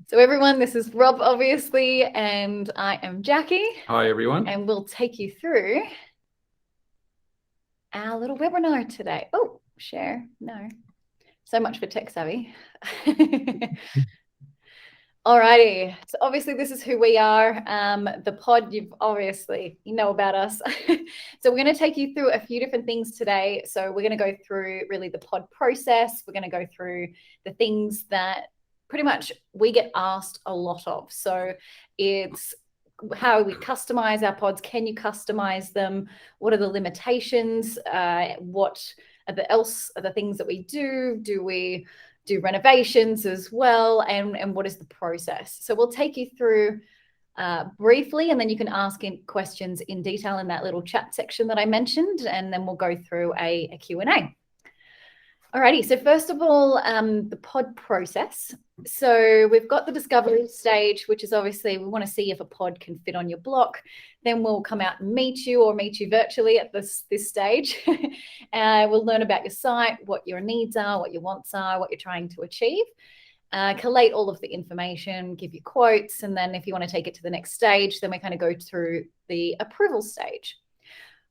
So everyone, this is Rob, obviously, and I am Jackie. Hi, everyone. And we'll take you through our little webinar today. Oh, share. No. So much for tech savvy. Alrighty. So obviously this is who we are. The pod, you know about us. So we're going to take you through a few different things today. So we're going to go through really the pod process. We're going to go through the things that pretty much we get asked a lot of. So it's how we customize our pods. Can you customize them? What are the limitations? What are the things that we do? Do we do renovations as well? And what is the process? So we'll take you through briefly, and then you can ask questions in detail in that little chat section that I mentioned, and then we'll go through a Q&A. Alrighty, so first of all, the pod process. So we've got the discovery stage, which is obviously we want to see if a pod can fit on your block. Then we'll come out and meet you or meet you virtually at this stage. We'll learn about your site, what your needs are, what your wants are, what you're trying to achieve. Collate all of the information, give you quotes, and then if you want to take it to the next stage, then we kind of go through the approval stage,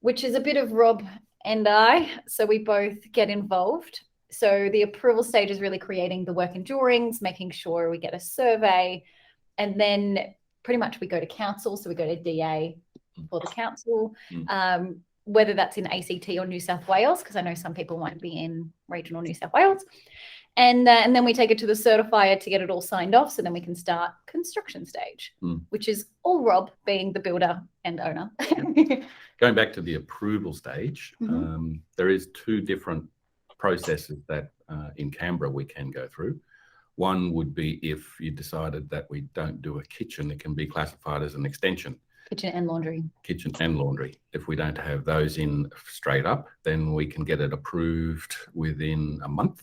which is a bit of Rob and I, so we both get involved. So the approval stage is really creating the working drawings, making sure we get a survey, and then pretty much we go to council. So we go to DA for the council, whether that's in ACT or New South Wales, because I know some people might be in regional New South Wales. And then we take it to the certifier to get it all signed off. So then we can start construction stage, which is all Rob being the builder and owner. Going back to the approval stage, there is two different processes that in Canberra we can go through. One would be if you decided that we don't do a kitchen, it can be classified as an extension. Kitchen and laundry. Kitchen and laundry. If we don't have those in straight up, then we can get it approved within a month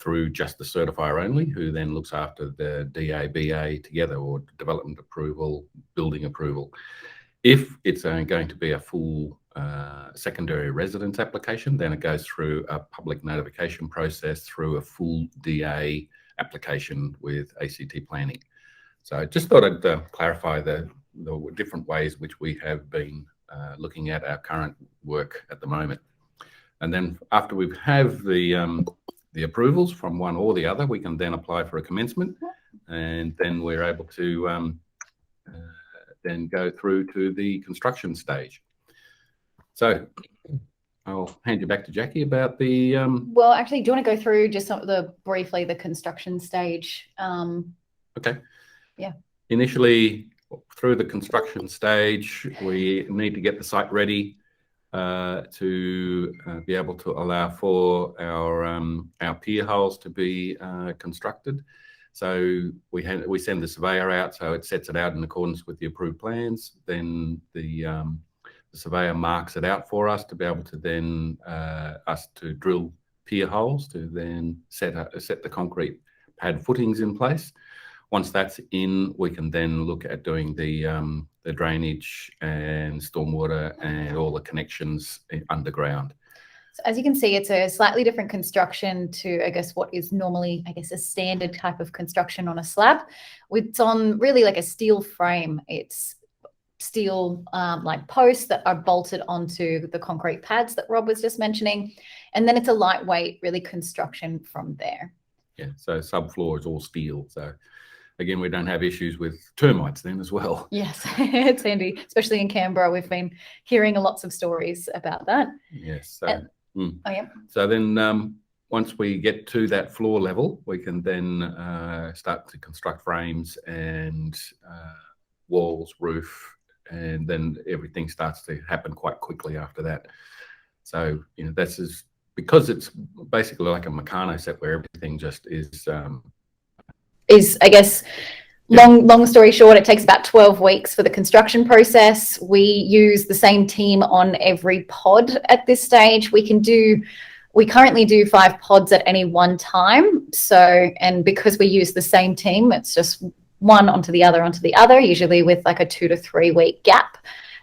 through just the certifier only, who then looks after the DABA together, or development approval, building approval. If it's going to be a full secondary residence application, then it goes through a public notification process through a full DA application with ACT Planning. So I just thought I'd clarify the different ways which we have been looking at our current work at the moment. And then after we have the approvals from one or the other, we can then apply for a commencement, and then we're able to then go through to the construction stage. So I'll hand you back to Jackie about the... Well, actually, do you want to go through just briefly the construction stage? Okay. Yeah. Initially, through the construction stage, we need to get the site ready to be able to allow for our pier holes to be constructed. So we send the surveyor out, so it sets it out in accordance with the approved plans. Then the surveyor marks it out for us to be able to then us to drill pier holes to then set the concrete pad footings in place. Once that's in, we can then look at doing the drainage and stormwater and all the connections underground. So as you can see, it's a slightly different construction to, I guess, what is normally, I guess, a standard type of construction on a slab. It's on really like a steel frame. It's steel like posts that are bolted onto the concrete pads that Rob was just mentioning. And then it's a lightweight, really, construction from there. Yeah, so subfloor is all steel. So again, we don't have issues with termites then as well. Yes, it's handy, especially in Canberra. We've been hearing lots of stories about that. Yes. So, Oh, yeah. So then once we get to that floor level, we can then start to construct frames and walls, roof, and then everything starts to happen quite quickly after that. So, you know, this is because it's basically like a Meccano set where everything just is, I guess, long story short, it takes about 12 weeks for the construction process. We use the same team on every pod at this stage. We currently do 5 pods at any one time. So, and because we use the same team, it's just one onto the other, usually with like a 2 to 3 week gap,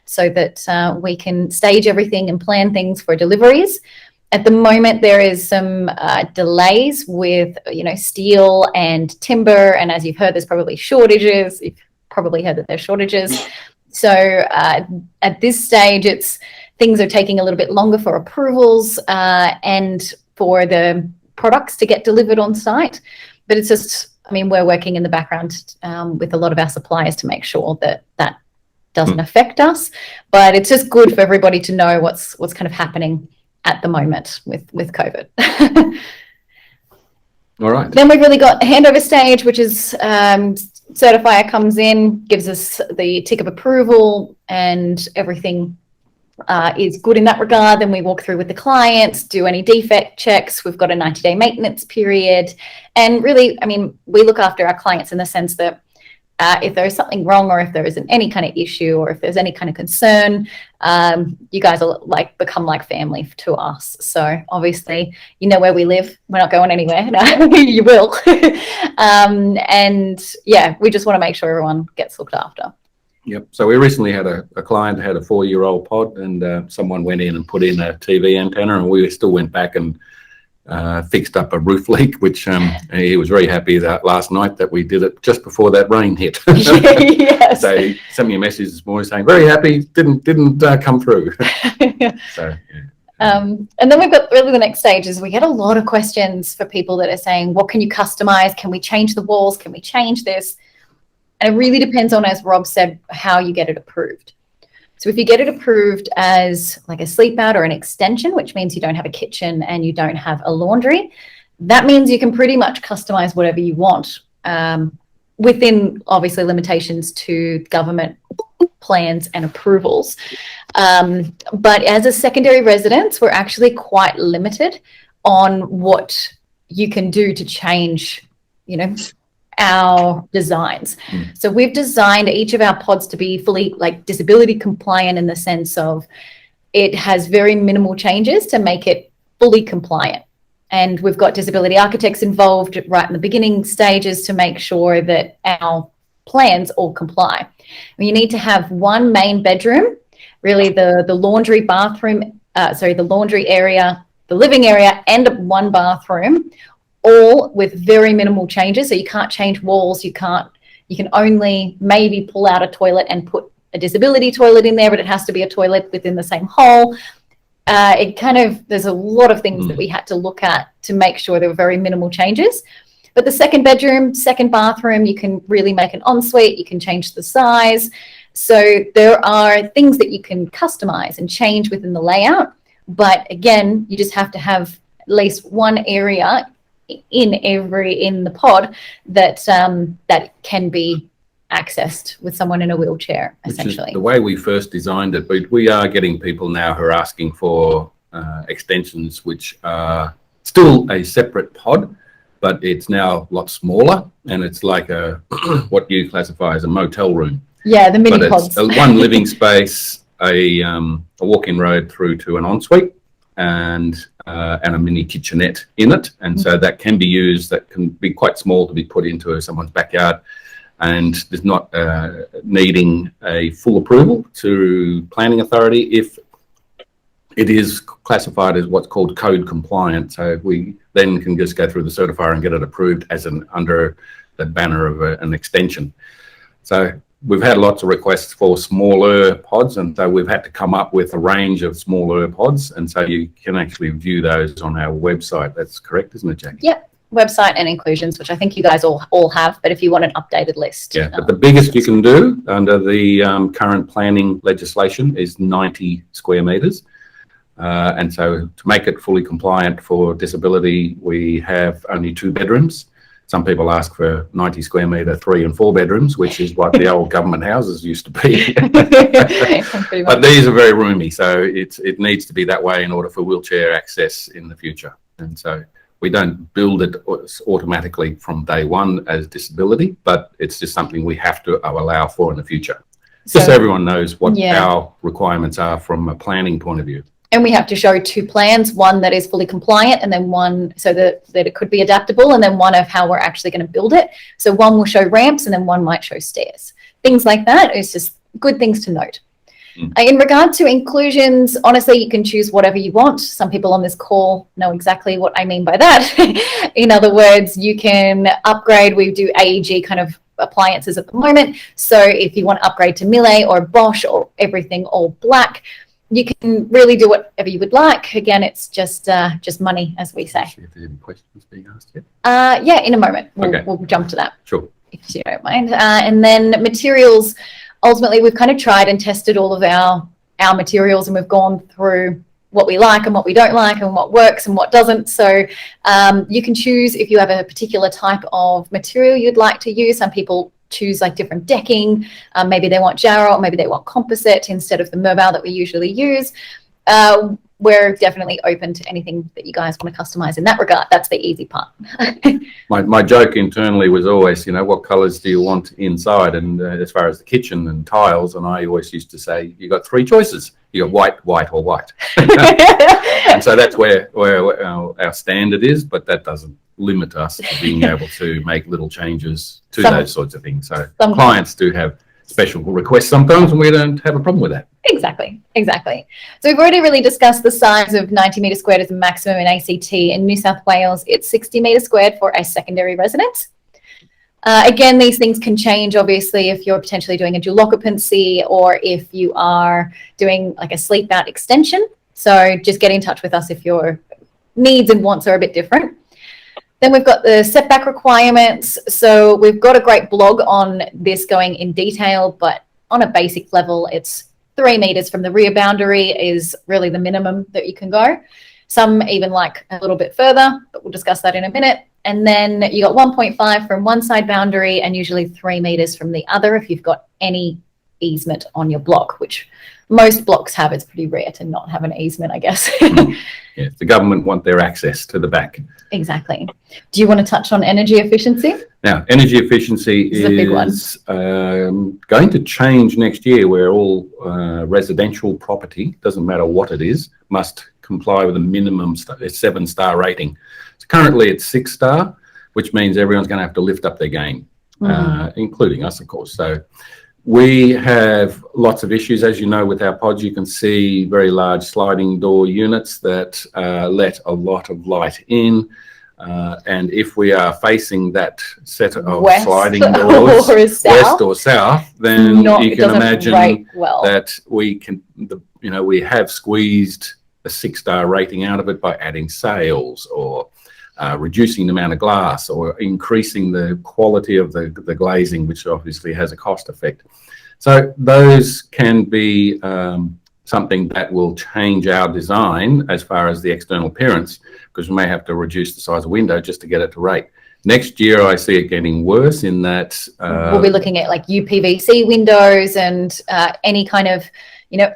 so that we can stage everything and plan things for deliveries. At the moment, there is some delays with, steel and timber. And as you've heard, there's probably shortages. You've probably heard that there's shortages. So at this stage, things are taking a little bit longer for approvals and for the products to get delivered on site. But it's just, we're working in the background with a lot of our suppliers to make sure that doesn't affect us. But it's just good for everybody to know what's kind of happening at the moment with COVID. All right. Then we've really got handover stage, which is certifier comes in, gives us the tick of approval, and everything is good in that regard. Then we walk through with the clients, do any defect checks. We've got a 90-day maintenance period. And really, we look after our clients in the sense that if there is something wrong, or if there isn't any kind of issue, or if there's any kind of concern, you guys are become like family to us. So obviously, you know where we live. We're not going anywhere. No, you will. And yeah, we just want to make sure everyone gets looked after. Yep. So we recently had a client that had a 4-year-old pod, and someone went in and put in a TV antenna, and we still went back and fixed up a roof leak, which he was very happy that last night that we did it just before that rain hit. Yes. So he sent me a message this morning saying very happy, didn't come through. So yeah. And then we've got really the next stage is we get a lot of questions for people that are saying, what can you customize? Can we change the walls? Can we change this? And it really depends on, as Rob said, how you get it approved. So if you get it approved as like a sleep out or an extension, which means you don't have a kitchen and you don't have a laundry, that means you can pretty much customize whatever you want within obviously limitations to government plans and approvals. But as a secondary residence, we're actually quite limited on what you can do to change, our designs. So we've designed each of our pods to be fully disability compliant in the sense of it has very minimal changes to make it fully compliant. And we've got disability architects involved right in the beginning stages to make sure that our plans all comply. You need to have one main bedroom, really the laundry the laundry area, the living area, and one bathroom, all with very minimal changes. So you can't change walls. You can only maybe pull out a toilet and put a disability toilet in there, but it has to be a toilet within the same hole. There's a lot of things that we had to look at to make sure there were very minimal changes. But the second bedroom, second bathroom, you can really make an ensuite. You can change the size. So there are things that you can customize and change within the layout. But again, you just have to have at least one area in the pod that can be accessed with someone in a wheelchair, essentially. The way we first designed it, we are getting people now who are asking for extensions, which are still a separate pod, but it's now a lot smaller, and it's like what you classify as a motel room. Yeah, the mini pods. It's one living space, a walk-in road through to an ensuite, and a mini kitchenette in it. And so that can be used, that can be quite small to be put into someone's backyard, and there's not needing a full approval to planning authority if it is classified as what's called code compliant. So we then can just go through the certifier and get it approved as under the banner of an extension. So we've had lots of requests for smaller pods, and so we've had to come up with a range of smaller pods, and so you can actually view those on our website. That's correct, isn't it, Jackie? Yep, website and inclusions, which I think you guys all have, but if you want an updated list. Yeah, but the biggest you can do under the current planning legislation is 90 square metres. And so to make it fully compliant for disability, we have only 2 bedrooms. Some people ask for 90 square metre 3 and 4 bedrooms, which is what the old government houses used to be. But these are very roomy, so it needs to be that way in order for wheelchair access in the future. And so we don't build it automatically from day one as disability, but it's just something we have to allow for in the future. Just so everyone knows what our requirements are from a planning point of view. And we have to show 2 plans, one that is fully compliant, and then one so that it could be adaptable, and then one of how we're actually going to build it. So one will show ramps, and then one might show stairs. Things like that is just good things to note. In regard to inclusions, honestly, you can choose whatever you want. Some people on this call know exactly what I mean by that. In other words, you can upgrade. We do AEG kind of appliances at the moment. So if you want to upgrade to Miele or Bosch or everything all black, you can really do whatever you would like. Again, it's just money, as we say. If there's any questions being asked yet? Yeah, in a moment. Okay. We'll jump to that. Sure. If you don't mind. And then materials, ultimately, we've kind of tried and tested all of our materials, and we've gone through what we like and what we don't like and what works and what doesn't. So you can choose if you have a particular type of material you'd like to use. Some people choose like different decking. Maybe they want Jarrah, or maybe they want composite instead of the Merbau that we usually use. We're definitely open to anything that you guys want to customize in that regard. That's the easy part. My joke internally was always, what colors do you want inside? And as far as the kitchen and tiles, and I always used to say, you got 3 choices. You got white, white, or white. And so that's where our standard is, but that doesn't limit us to being able to make little changes to those sorts of things. So clients do have special requests sometimes, and we don't have a problem with that. Exactly. So we've already really discussed the size of 90 metres squared as a maximum in ACT. In New South Wales, it's 60 metres squared for a secondary residence. Again, these things can change, obviously, if you're potentially doing a dual occupancy or if you are doing like a sleep out extension. So just get in touch with us if your needs and wants are a bit different. Then we've got the setback requirements. So we've got a great blog on this going in detail, but on a basic level, it's 3 metres from the rear boundary is really the minimum that you can go. Some even like a little bit further, but we'll discuss that in a minute. And then you got 1.5 from one side boundary and usually 3 metres from the other if you've got any easement on your block, which most blocks have. It's pretty rare to not have an easement, I guess. Yeah, the government want their access to the back. Exactly. Do you want to touch on energy efficiency? Now, energy efficiency is going to change next year, where all residential property, doesn't matter what it is, must comply with a minimum 7-star rating. So currently it's 6-star, which means everyone's going to have to lift up their game, including us, of course. So we have lots of issues. As you know, with our pods, you can see very large sliding door units that let a lot of light in. And if we are facing that set of sliding doors, west or south, then you can imagine that we have squeezed a 6-star rating out of it by adding sails or reducing the amount of glass or increasing the quality of the glazing, which obviously has a cost effect. So those can be something that will change our design as far as the external appearance, because we may have to reduce the size of window just to get it to rate. Next year, I see it getting worse in that we'll be looking at like UPVC windows and any kind of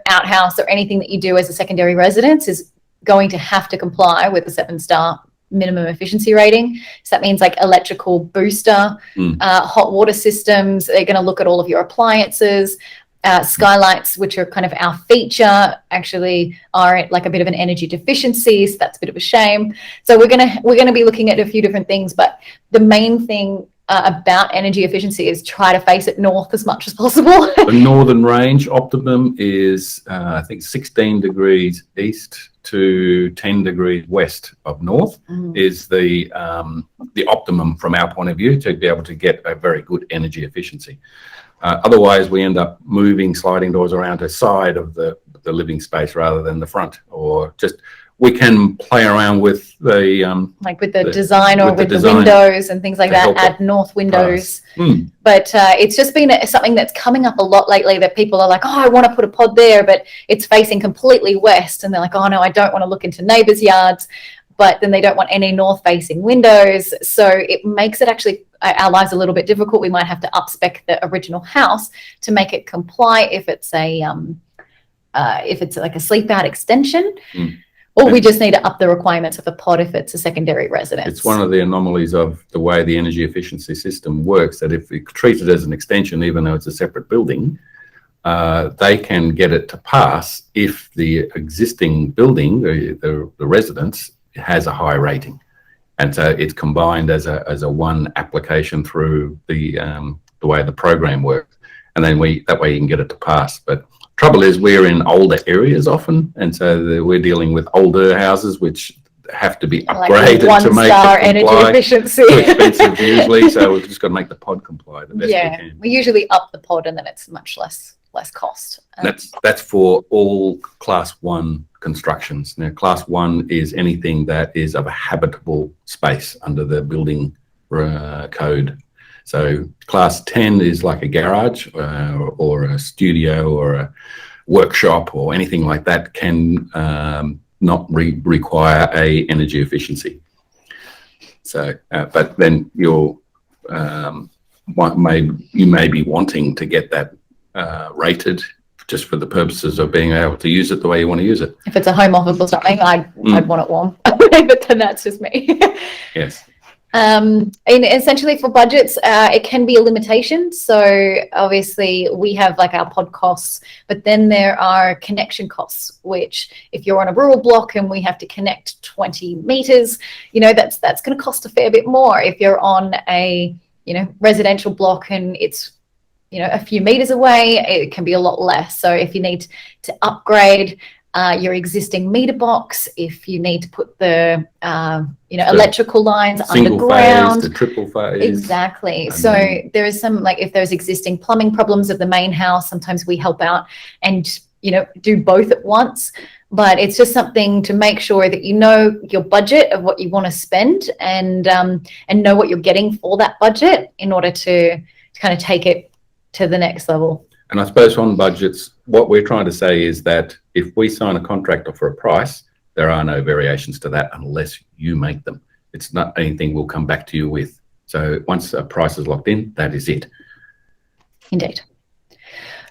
outhouse or anything that you do as a secondary residence is going to have to comply with the 7-star minimum efficiency rating. So that means like electrical booster, hot water systems. They're going to look at all of your appliances. Skylights, which are kind of our feature, actually are like a bit of an energy deficiency, so that's a bit of a shame. So we're gonna be looking at a few different things, but the main thing about energy efficiency is try to face it north as much as possible. The northern range optimum is I think 16 degrees east to 10 degrees west of north is the optimum from our point of view to be able to get a very good energy efficiency. Otherwise, we end up moving sliding doors around the side of the living space rather than the front, or just we can play around with the like with the design or with the windows and things like that. Add north windows, but it's just been something that's coming up a lot lately. That people are like, oh, I want to put a pod there, but it's facing completely west, and they're like, oh no, I don't want to look into neighbours' yards. But then they don't want any north-facing windows, so it makes it actually our lives a little bit difficult. We might have to up-spec the original house to make it comply if it's like a sleep-out extension, or we just need to up the requirements of a pod if it's a secondary residence. It's one of the anomalies of the way the energy efficiency system works, that if we treat it as an extension, even though it's a separate building, they can get it to pass if the existing building, the residence, has a high rating, and so it's combined as a one application through the way the program works, and then that way you can get it to pass. But Trouble is we're in older areas often, and so we're dealing with older houses which have to be upgraded to make it energy comply. efficiency. Too expensive usually, so we've just got to make the pod comply the best we can. We usually up the pod and then it's much less cost. That's for all class 1 constructions. Now, class 1 is anything that is of a habitable space under the building code. So class 10 is like a garage or a studio or a workshop or anything like that can not require a energy efficiency. So, but then you may be wanting to get that rated just for the purposes of being able to use it the way you want to use it. If it's a home office or something, I'd want it warm, but then that's just me. Yes. And essentially for budgets, it can be a limitation. So obviously we have like our pod costs, but then there are connection costs, which if you're on a rural block and we have to connect 20 meters, that's going to cost a fair bit more. If you're on a, residential block and it's, a few meters away, it can be a lot less. So if you need to upgrade your existing meter box, if you need to put the electrical lines underground, phase, the triple phase, exactly. So there is some, like if there's existing plumbing problems of the main house, sometimes we help out and do both at once. But it's just something to make sure that your budget of what you want to spend and know what you're getting for that budget in order to kind of take it to the next level. And I suppose on budgets, what we're trying to say is that if we sign a contract for a price, there are no variations to that unless you make them. It's not anything we'll come back to you with. So once a price is locked in, that is it. Indeed.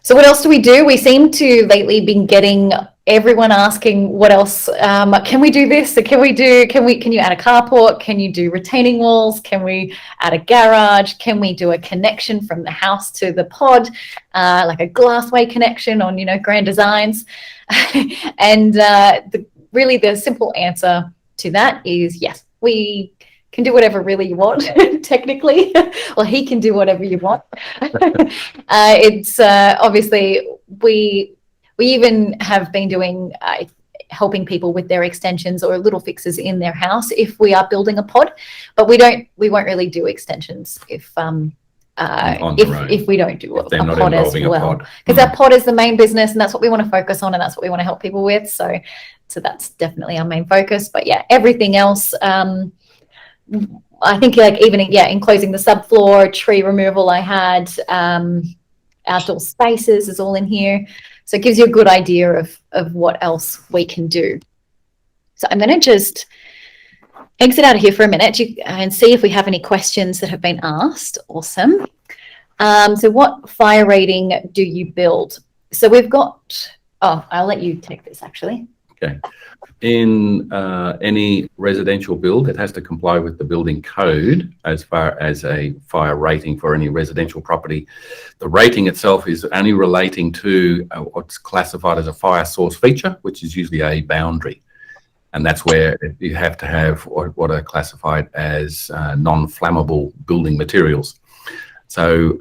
So what else do? We seem to lately been getting everyone asking what else, can we do this? Can you add a carport? Can you do retaining walls? Can we add a garage? Can we do a connection from the house to the pod, like a glassway connection on, Grand Designs? And really the simple answer to that is yes, we can do whatever really you want, technically, or he can do whatever you want. It's obviously we even have been doing helping people with their extensions or little fixes in their house if we are building a pod, but we won't really do extensions if we don't do a pod as well, because our pod is the main business and that's what we want to focus on and that's what we want to help people with. So that's definitely our main focus. But yeah, everything else. I think enclosing the subfloor, tree removal I had, outdoor spaces is all in here. So it gives you a good idea of what else we can do. So I'm going to just exit out of here for a minute and see if we have any questions that have been asked. Awesome. So what fire rating do you build? So we've got, I'll let you take this actually. Okay. In any residential build, it has to comply with the building code as far as a fire rating for any residential property. The rating itself is only relating to what's classified as a fire source feature, which is usually a boundary. And that's where you have to have what are classified as non-flammable building materials. So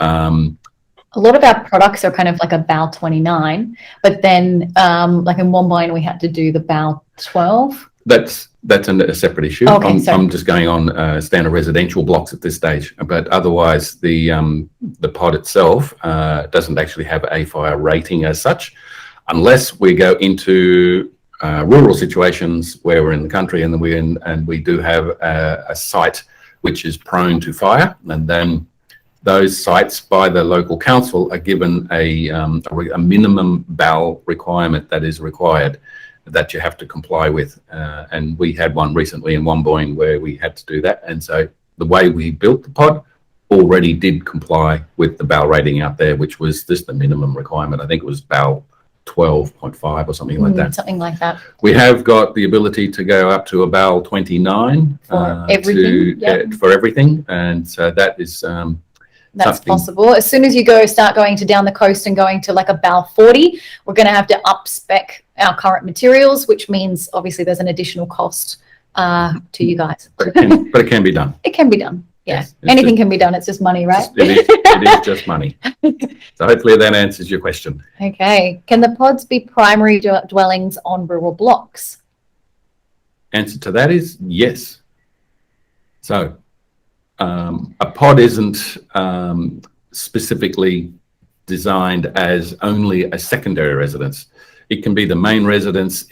a lot of our products are kind of like a BAL 29, but then like in Wombine we had to do the BAL 12. That's a separate issue. Okay, I'm just going on standard residential blocks at this stage, but otherwise the pod itself doesn't actually have a fire rating as such, unless we go into rural situations where we're in the country and we do have a site which is prone to fire, and then those sites by the local council are given a minimum BAL requirement that is required that you have to comply with. And we had one recently in Womboyne where we had to do that. And so the way we built the pod already did comply with the BAL rating out there, which was just the minimum requirement. I think it was BAL 12.5 or something like that. Something like that. We have got the ability to go up to a BAL 29 for everything. For everything. And so that is... that's possible. As soon as you start going to down the coast and going to like a BAL 40, we're going to have to up spec our current materials, which means obviously there's an additional cost to you guys. But it can be done. It can be done. Yeah, Yes, it's anything can be done. It's just money, right? it is just money. So hopefully that answers your question. Okay. Can the pods be primary dwellings on rural blocks? Answer to that is yes. So a pod isn't specifically designed as only a secondary residence. It can be the main residence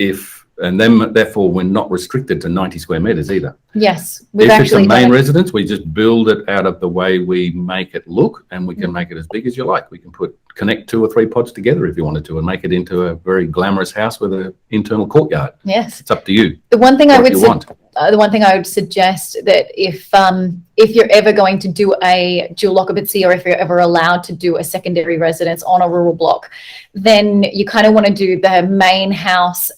and then therefore we're not restricted to 90 square meters either. Yes. If it's a main residence, we just build it out of the way we make it look, and we can make it as big as you like. We can connect 2 or 3 pods together if you wanted to and make it into a very glamorous house with an internal courtyard. Yes. It's up to you. The one thing the one thing I would suggest that if you're ever going to do a dual occupancy, or if you're ever allowed to do a secondary residence on a rural block, then you kind of want to do the main house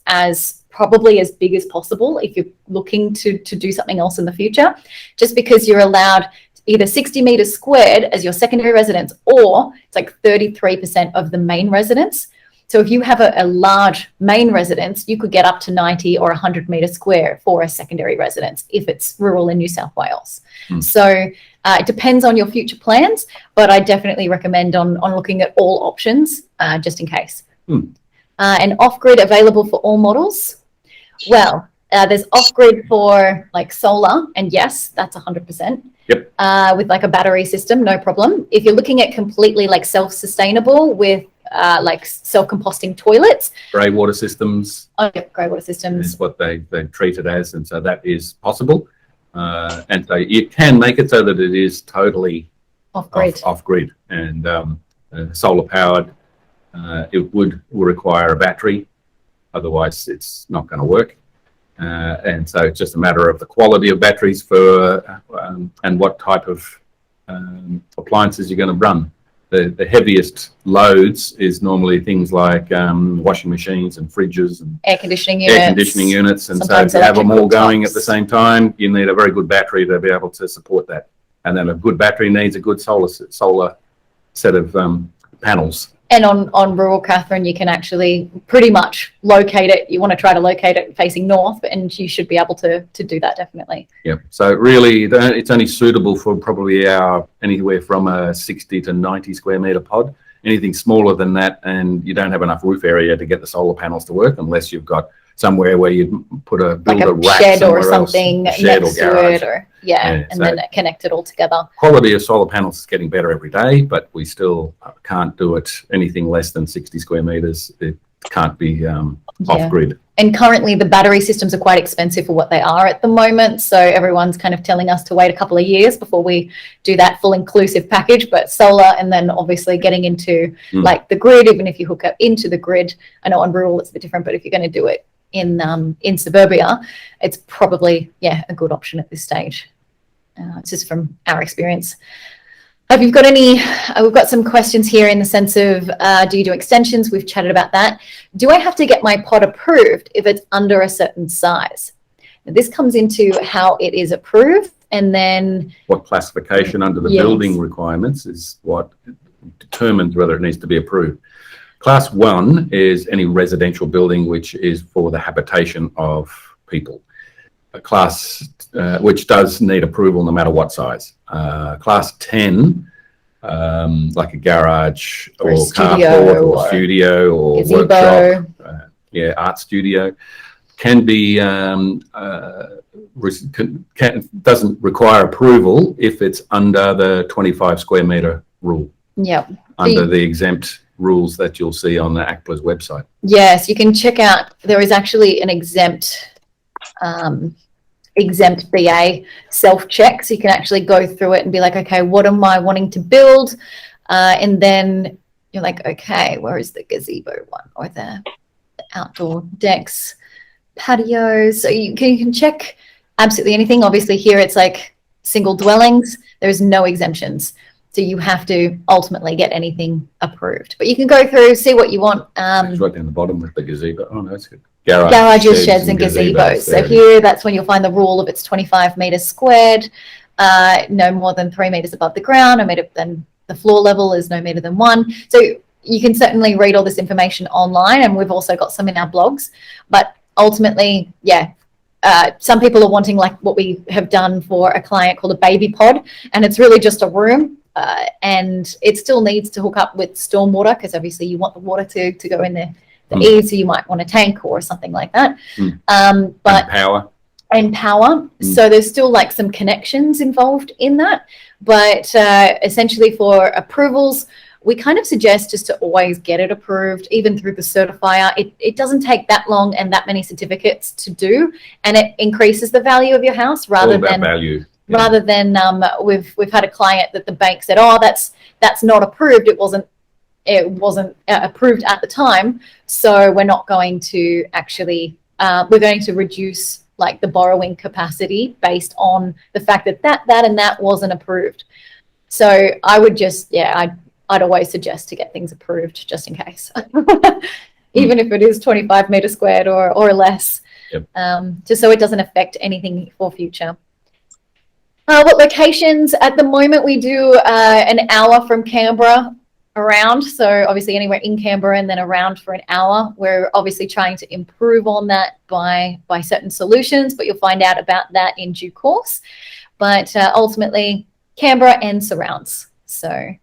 probably as big as possible if you're looking to do something else in the future, just because you're allowed either 60 meters squared as your secondary residence, or it's like 33% of the main residence. So if you have a large main residence, you could get up to 90 or 100 meters square for a secondary residence if it's rural in New South Wales. So it depends on your future plans, but I definitely recommend on looking at all options just in case. And off-grid available for all models? Well, there's off-grid for like solar, and yes, that's 100%. Yep. With like a battery system, no problem. If you're looking at completely like self-sustainable with like self-composting toilets. Grey water systems. Oh, yeah, grey water systems. Is what they treat it as, and so that is possible. And so you can make it so that it is totally off-grid and solar-powered. It would require a battery, otherwise it's not going to work. And so it's just a matter of the quality of batteries and what type of appliances you're going to run. The heaviest loads is normally things like washing machines and fridges and air conditioning units. And so if you have them all going at the same time, you need a very good battery to be able to support that. And then a good battery needs a good solar set of panels. And on rural Katherine, you can actually pretty much locate it. You want to try to locate it facing north, and you should be able to do that definitely. Yeah. So really, it's only suitable for probably anywhere from a 60 to 90 square meter pod. Anything smaller than that, and you don't have enough roof area to get the solar panels to work, unless you've got somewhere where you build a rack shed or something next to it, or and so then connect it all together. Quality of solar panels is getting better every day, but we still can't do it anything less than 60 square meters. It can't be off grid. And currently the battery systems are quite expensive for what they are at the moment. So everyone's kind of telling us to wait a couple of years before we do that full inclusive package. But solar, and then obviously getting into like the grid, even if you hook up into the grid. I know on rural it's a bit different, but if you're going to do it in suburbia, it's probably, a good option at this stage. It's just from our experience. Have you got any, we've got some questions here in the sense of, do you do extensions? We've chatted about that. Do I have to get my pod approved if it's under a certain size? Now, this comes into how it is approved, and then what classification under the building requirements is what determines whether it needs to be approved. Class 1 is any residential building which is for the habitation of people. A class which does need approval no matter what size. Class 10, like a garage or carport or studio or gazebo. Workshop, art studio, can be doesn't require approval if it's under the 25 square meter rule. Yep. Under the exempt rules that you'll see on the ACPLA's website. Yes, you can check out, there is actually an exempt BA self-check, so you can actually go through it and be like, okay, what am I wanting to build? And then you're like, okay, where is the gazebo one, or the outdoor decks, patios? So you can check absolutely anything. Obviously here it's like single dwellings, there's no exemptions. So you have to ultimately get anything approved. But you can go through, see what you want. It's right down the bottom with the gazebo. Oh, no, that's good. Garages, sheds and gazebos. So here, that's when you'll find the rule of it's 25 metres squared, no more than 3 metres above the ground, no metre than the floor level is no metre than 1. So you can certainly read all this information online, and we've also got some in our blogs. But ultimately, some people are wanting like what we have done for a client called a baby pod, and it's really just a room, and it still needs to hook up with stormwater because obviously you want the water to go in there. The eaves, so you might want a tank or something like that. But and power. So there's still like some connections involved in that. But essentially for approvals, we kind of suggest just to always get it approved, even through the certifier. It doesn't take that long and that many certificates to do, and it increases the value of your house rather than value. Rather than we've had a client that the bank said, oh, that's not approved. It wasn't approved at the time, so we're not going to actually we're going to reduce like the borrowing capacity based on the fact that that wasn't approved. So I would just I'd always suggest to get things approved just in case, even if it is 25 meters squared or less, just so it doesn't affect anything for future. What locations? At the moment we do an hour from Canberra around, so obviously anywhere in Canberra and then around for an hour. We're obviously trying to improve on that by certain solutions, but you'll find out about that in due course. But ultimately Canberra and surrounds. So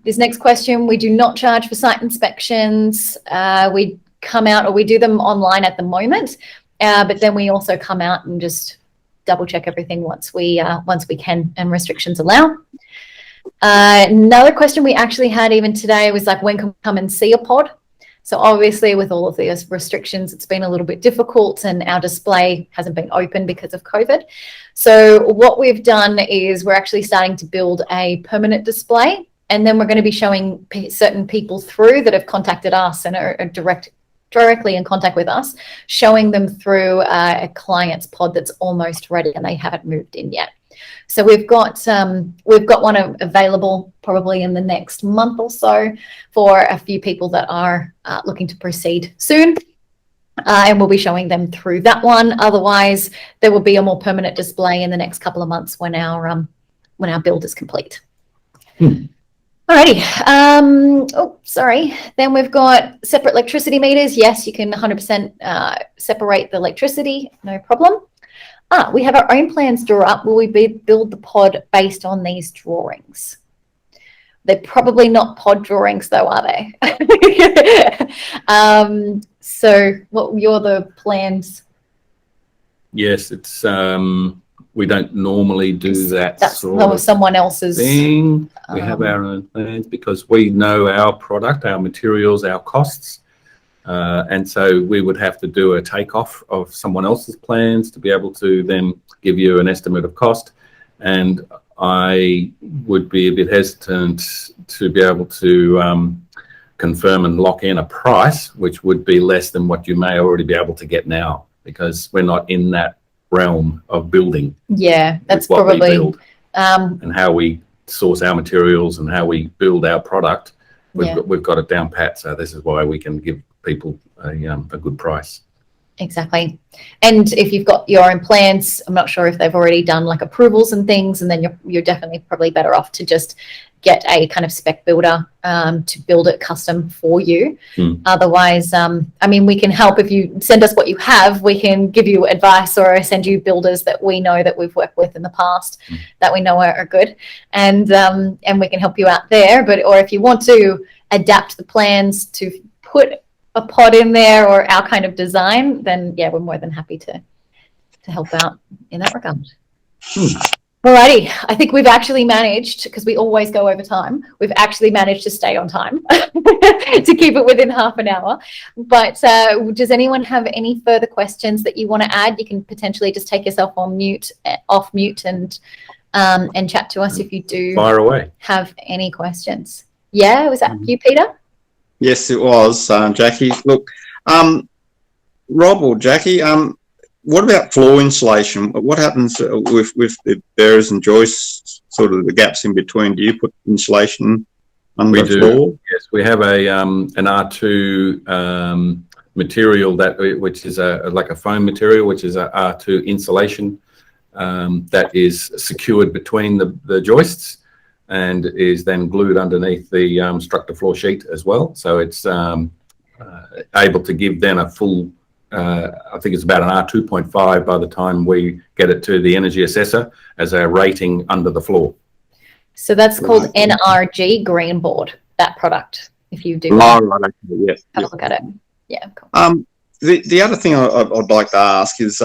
this next question, we do not charge for site inspections. We come out, or we do them online at the moment, but then we also come out and just double check everything once we can and restrictions allow. Another question we actually had even today was like, when can we come and see a pod? So obviously with all of these restrictions, it's been a little bit difficult, and our display hasn't been open because of COVID. So what we've done is we're actually starting to build a permanent display, and then we're going to be showing certain people through that have contacted us and are directly in contact with us, showing them through a client's pod that's almost ready and they haven't moved in yet. So we've got one available probably in the next month or so for a few people that are looking to proceed soon, and we'll be showing them through that one. Otherwise, there will be a more permanent display in the next couple of months when our build is complete. Alrighty. Oh, sorry. Then we've got separate electricity meters. Yes, you can 100% separate the electricity, no problem. We have our own plans drawn up. Will we build the pod based on these drawings? They're probably not pod drawings though, are they? So what were the plans? Yes, it's we don't normally do that. That's sort of someone else's thing. We have our own plans because we know our product, our materials, our costs. And so we would have to do a takeoff of someone else's plans to be able to then give you an estimate of cost. And I would be a bit hesitant to be able to confirm and lock in a price, which would be less than what you may already be able to get now, because we're not in that realm of building. Yeah, that's probably and how we source our materials and how we build our product. We've got it down pat. So this is why we can give people a good price. Exactly. And if you've got your own plans, I'm not sure if they've already done like approvals and things, and then you're definitely probably better off to just get a kind of spec builder to build it custom for you. Otherwise, I mean, we can help. If you send us what you have, we can give you advice or send you builders that we know that we've worked with in the past that we know are good, and we can help you out there. Or if you want to adapt the plans to put a pod in there or our kind of design, then yeah, we're more than happy to help out in that regard. Alrighty, I think we've actually managed, because we always go over time, we've actually managed to stay on time to keep it within half an hour. But does anyone have any further questions that you want to add? You can potentially just take yourself off mute and chat to us if you do fire away. Have any questions. Yeah, was that you, Peter? Yes, it was, Jackie. Look, Rob or Jackie, what about floor insulation? What happens with the bearers and joists, sort of the gaps in between? Do you put insulation under the floor? Yes, we have an R2 material which is like a foam material, which is a R2 insulation that is secured between the joists and is then glued underneath the structure floor sheet as well. So it's able to give then a full I think it's about an R2.5 by the time we get it to the energy assessor as a rating under the floor. So that's called NRG Green Board, that product, if you do Oh, right, okay, yes. have a look at it. Yeah, cool. The other thing I'd like to ask is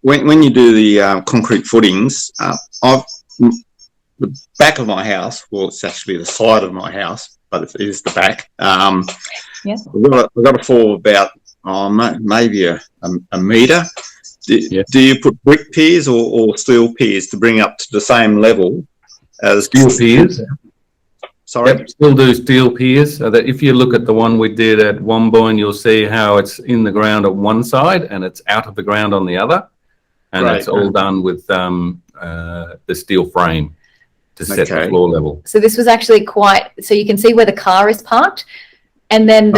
when you do the concrete footings, the back of my house, well, it's actually the side of my house, but it is the back. Yes. We've got a fall of about maybe a metre. Do you put brick piers or steel piers to bring up to the same level as Steel piers? Sorry? Yep, still do steel piers. So that if you look at the one we did at Wombourne, you'll see how it's in the ground at one side and it's out of the ground on the other. And Right. it's all done with the steel frame to set the floor level. So this was actually so you can see where the car is parked, and then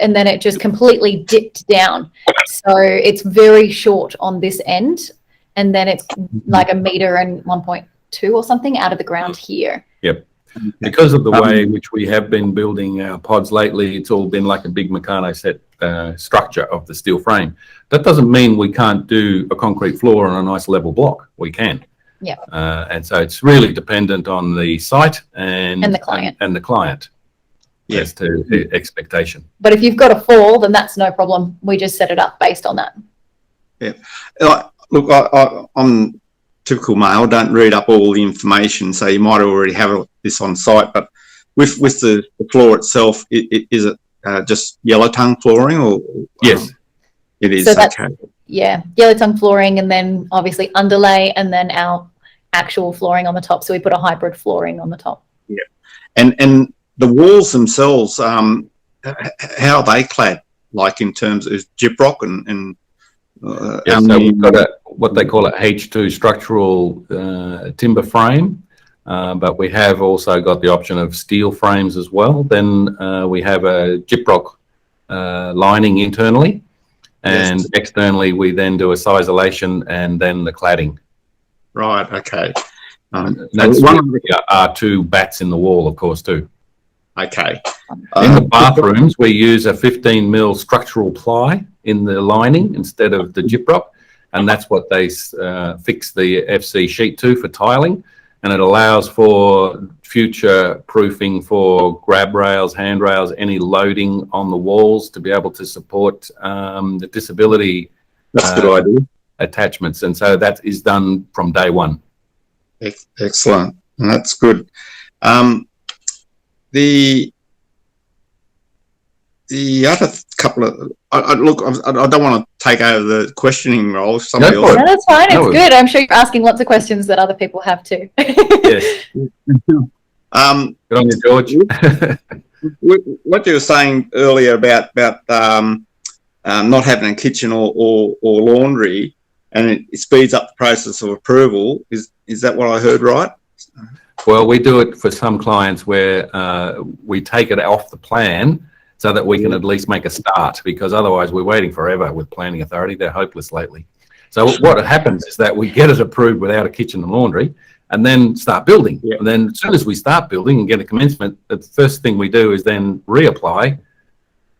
and then it just completely dipped down. So it's very short on this end, and then it's like a metre and 1.2 or something out of the ground here. Yep. Because of the way in which we have been building our pods lately, it's all been like a big Meccano set structure of the steel frame. That doesn't mean we can't do a concrete floor on a nice level block. We can. Yeah. And so it's really dependent on the site and the client. and the client as to expectation. But if you've got a fall, then that's no problem. We just set it up based on that. Yeah. Look, I'm typical male, don't read up all the information, so you might already have this on site, but with the floor itself, is it just yellow tongue flooring or? Yes. It is, So that's, okay. yeah, yellow tongue flooring, and then obviously underlay, and then our actual flooring on the top. So we put a hybrid flooring on the top. Yeah. And the walls themselves, how are they clad? Like in terms of gyprock and so we've got what they call a H2 structural timber frame, but we have also got the option of steel frames as well. Then we have a gyprock lining internally, and externally we then do a sisolation and then the cladding. Right, okay. That's one of the R2 bats in the wall, of course, too. Okay. In the bathrooms, we use a 15 mil structural ply in the lining instead of the gyprock, and that's what they fix the FC sheet to for tiling, and it allows for future proofing for grab rails, handrails, any loading on the walls to be able to support the disability That's a good idea. attachments, and so that is done from day one. Excellent. That's good. The other couple of look, I don't want to take over the questioning role. Somebody else. No, that's fine. It's good. I'm sure you're asking lots of questions that other people have too. Yes. Good on you, George. What you were saying earlier about not having a kitchen or laundry, and it speeds up the process of approval. Is that what I heard right? Well, we do it for some clients where we take it off the plan so that we can at least make a start, because otherwise we're waiting forever with planning authority. They're hopeless lately. So what happens is that we get it approved without a kitchen and laundry and then start building. Yeah. And then as soon as we start building and get a commencement, the first thing we do is then reapply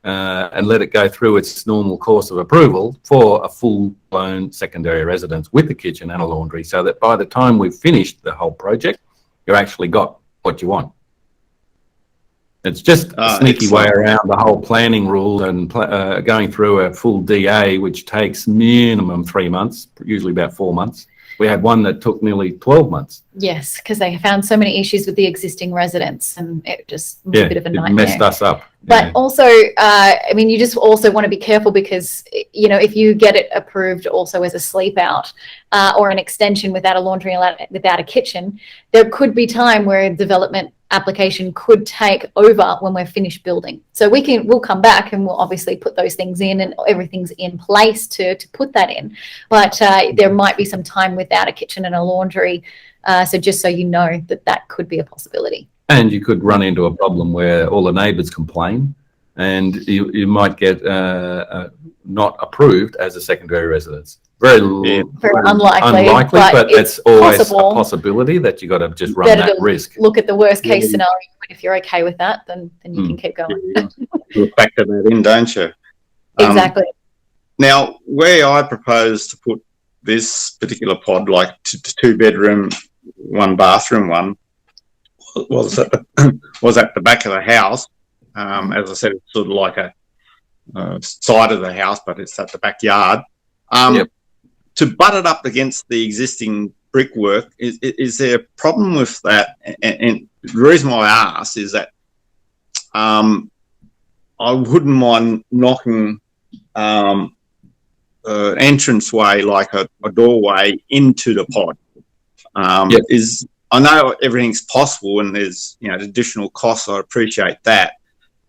and let it go through its normal course of approval for a full-blown secondary residence with a kitchen and a laundry, so that by the time we've finished the whole project, you've actually got what you want. It's just a sneaky way around the whole planning rule and going through a full DA, which takes minimum 3 months, usually about 4 months. We had one that took nearly 12 months. Yes, because they found so many issues with the existing residents, and it just was a bit of a nightmare. It messed us up. But also, I mean, you just also want to be careful, because, you know, if you get it approved also as a sleep out or an extension without a laundry, without a kitchen, there could be time where a development application could take over when we're finished building. So we'll come back and we'll obviously put those things in, and everything's in place to put that in. But there might be some time without a kitchen and a laundry. So just so you know that could be a possibility. And you could run into a problem where all the neighbours complain, and you might get not approved as a secondary residence. Very unlikely, but it's always possible. A possibility that you got to just run that risk. Look at the worst case scenario. If you're okay with that, then you can keep going. You factor that in, don't you? Exactly. Now, where I propose to put this particular pod, like 2-bedroom, 1-bathroom one, was at the back of the house. As I said, it's sort of like a side of the house, but it's at the backyard. Yep. To butt it up against the existing brickwork, is there a problem with that? And the reason why I ask is that I wouldn't mind knocking an entranceway, like a doorway, into the pod. Yep. I know everything's possible, and there's additional costs. I appreciate that,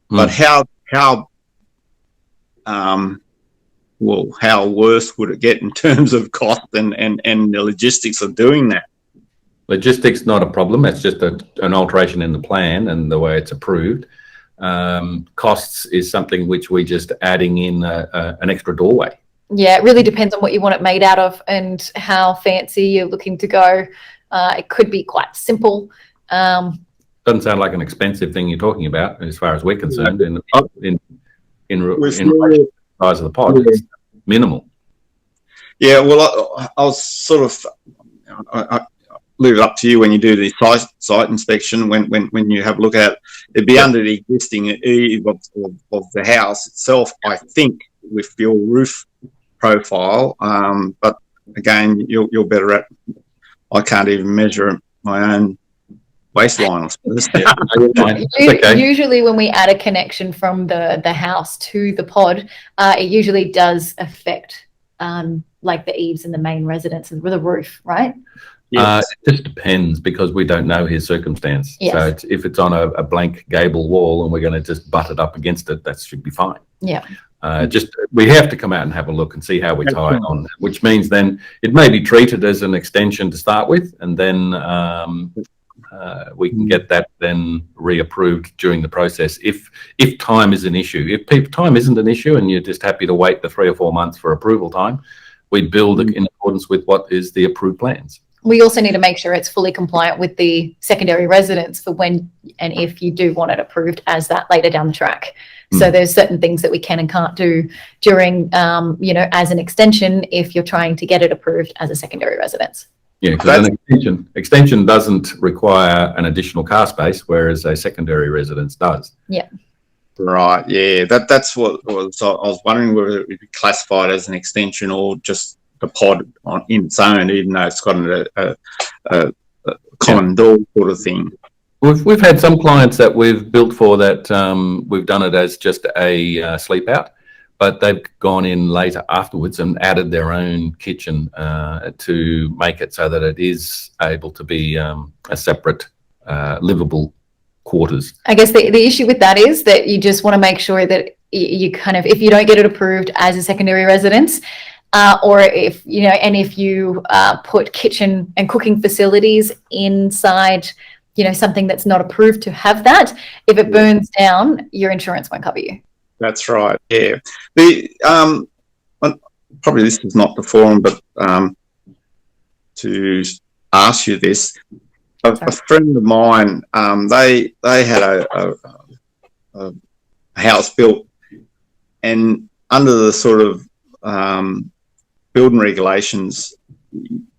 but how worse would it get in terms of cost and the logistics of doing that? Logistics not a problem. It's just an alteration in the plan and the way it's approved. Costs is something which we just adding in an extra doorway. Yeah, it really depends on what you want it made out of and how fancy you're looking to go. It could be quite simple. Doesn't sound like an expensive thing you're talking about, as far as we're concerned. In relation to the size of the pod, it's minimal. Yeah, well, I was sort of I leave it up to you when you do the site inspection. When you have a look at it, it'd be under the existing eve of the house itself, I think, with your roof profile. But again, you're better at. I can't even measure my own waistline, I suppose. Okay. Usually when we add a connection from the house to the pod, it usually does affect like the eaves in the main residence and with a roof, right? Yes. It just depends, because we don't know his circumstance. Yes. So if it's on a blank gable wall and we're going to just butt it up against it, that should be fine. Yeah. We have to come out and have a look and see how we tie it on, which means then it may be treated as an extension to start with, and then we can get that then reapproved during the process if time is an issue. If time isn't an issue and you're just happy to wait the 3 or 4 months for approval time, we'd build in accordance with what is the approved plans. We also need to make sure it's fully compliant with the secondary residence for when and if you do want it approved as that later down the track. So there's certain things that we can and can't do during, as an extension if you're trying to get it approved as a secondary residence. Yeah, because an extension doesn't require an additional car space, whereas a secondary residence does. Yeah. Right. Yeah. That's what I was wondering whether it would be classified as an extension or just the pod in its own, even though it's got a common door sort of thing. We've had some clients that we've built for that we've done it as just a sleep out, but they've gone in later afterwards and added their own kitchen to make it so that it is able to be a separate livable quarters. I guess the issue with that is that you just want to make sure that you kind of, if you don't get it approved as a secondary residence, or if you put kitchen and cooking facilities inside, something that's not approved to have that, if it burns down, your insurance won't cover you. That's right. Yeah. Probably this is not the forum, but to ask you this, a friend of mine, they had a house built, and under the sort of building regulations,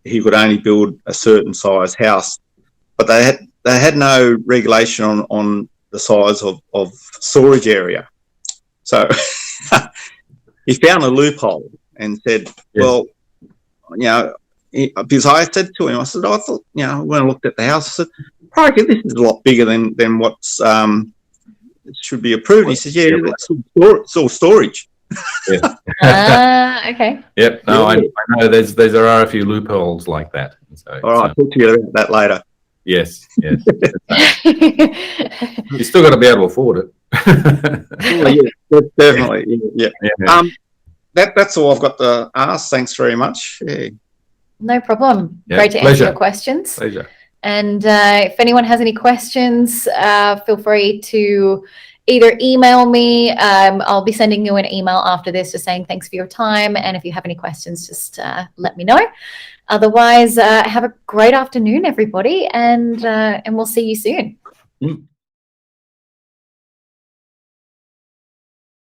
he could only build a certain size house, but they had no regulation on the size of storage area. So he found a loophole and said, well, because I said to him, I said, I thought, when I looked at the house, I said, probably this is a lot bigger than what's should be approved. And he said, yeah, it's all storage. Yeah. Okay. Yep. No, I know there are a few loopholes like that. So, all right, I'll talk to you about that later. Yes. You still got to be able to afford it. Yeah, definitely. Yeah. That's all I've got to ask. Thanks very much. Yeah. No problem. Yeah, Great to answer your questions. Pleasure. And if anyone has any questions, feel free to either email me. I'll be sending you an email after this just saying thanks for your time. And if you have any questions, just let me know. Otherwise, have a great afternoon, everybody. And we'll see you soon.